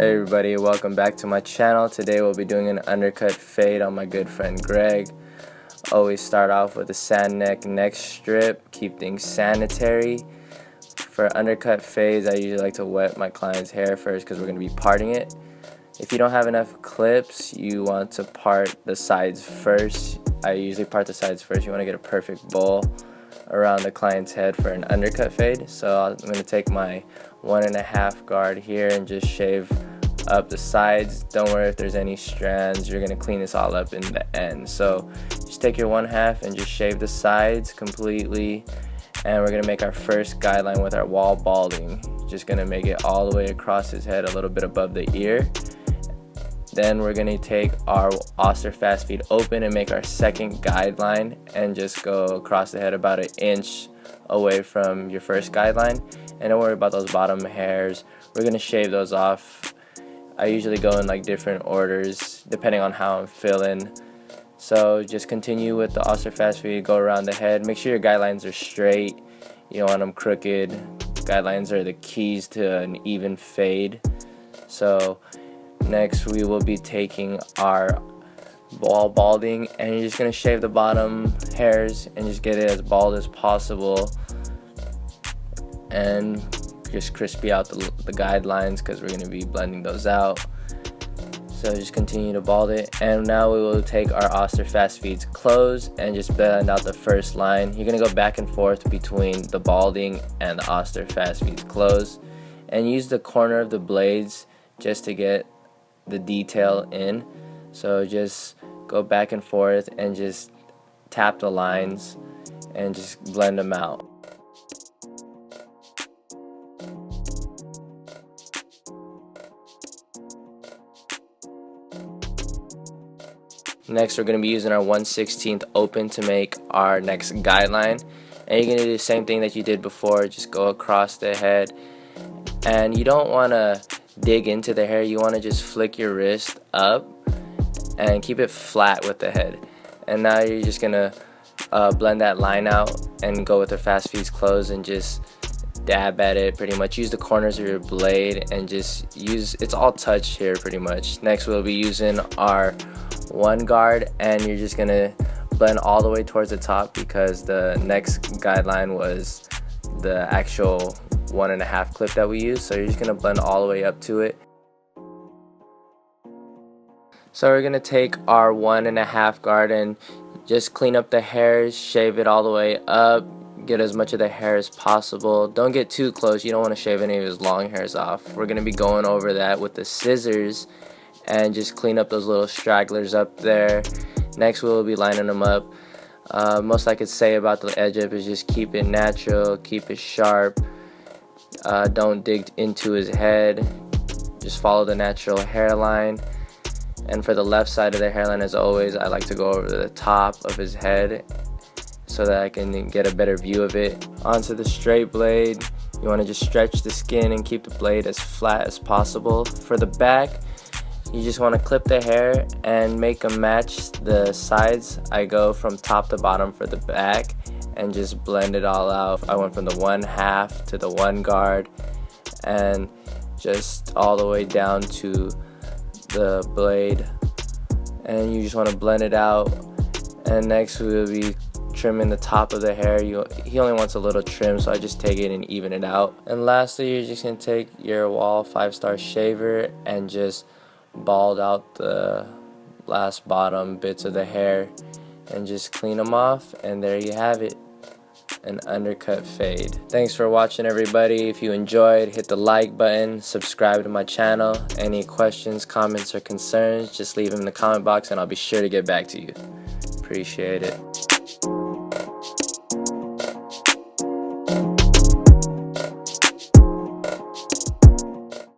Hey everybody, welcome back to my channel. Today we'll be doing an undercut fade on my good friend Greg. Always start off with a Sanek neck strip, keep things sanitary. For undercut fades, I usually like to wet my client's hair first because we're going to be parting it. If you don't have enough clips, you want to part the sides first. I usually part the sides first. You want to get a perfect bowl around the client's head for an undercut fade. So I'm going to take my 1.5 guard here and just shave up the sides. Don't worry if there's any strands, you're going to clean this all up in the end. So just take your 1/2 and just shave the sides completely, and we're going to make our first guideline with our wall balding. Just going to make it all the way across his head, a little bit above the ear. Then we're going to take our Oster fast feed open and make our second guideline and just go across the head about 1 inch away from your first guideline. And don't worry about those bottom hairs, we're going to shave those off. I usually go in like different orders depending on how I'm feeling. So just continue with the Oster fast feed, go around the head. Make sure your guidelines are straight, you don't want them crooked. Guidelines are the keys to an even fade. So next we will be taking our wall balding, and you're just going to shave the bottom hairs and just get it as bald as possible and just crispy out the guidelines because we're going to be blending those out. So just continue to bald it, and now we will take our Oster fast feeds close and just blend out the first line. You're going to go back and forth between the balding and the Oster fast feeds close, and use the corner of the blades just to get the detail in. So just go back and forth and just tap the lines and just blend them out. Next we're going to be using our 1/16 open to make our next guideline, and you're going to do the same thing that you did before. Just go across the head, and you don't want to dig into the hair, you want to just flick your wrist up and keep it flat with the head. And now you're just gonna blend that line out and go with the fast feeds closed and just dab at it. Pretty much use the corners of your blade and just use, it's all touch here pretty much. Next we'll be using our 1 guard, and you're just gonna blend all the way towards the top because the next guideline was the actual 1.5 clip that we used. So you're just gonna blend all the way up to it. So we're gonna take our 1.5 guard and just clean up the hairs, shave it all the way up, get as much of the hair as possible. Don't get too close, you don't want to shave any of his long hairs off. We're gonna be going over that with the scissors and just clean up those little stragglers up there. Next we'll be lining them up. Most I could say about the edge up is just keep it natural, keep it sharp. Don't dig into his head, just follow the natural hairline. And for the left side of the hairline, as always, I like to go over the top of his head so that I can get a better view of it. Onto the straight blade, you want to just stretch the skin and keep the blade as flat as possible. For the back, you just want to clip the hair and make them match the sides. I go from top to bottom for the back and just blend it all out. I went from the 1/2 to the 1 guard and just all the way down to the blade, and you just want to blend it out. And next we will be trimming the top of the hair. He only wants a little trim, so I just take it and even it out. And lastly, you're just going to take your WAHL 5-star shaver and just bald out the last bottom bits of the hair and just clean them off, and there you have it, an undercut fade. Thanks for watching everybody. If you enjoyed, hit the like button, subscribe to my channel. Any questions, comments, or concerns, just leave them in the comment box and I'll be sure to get back to you. Appreciate it.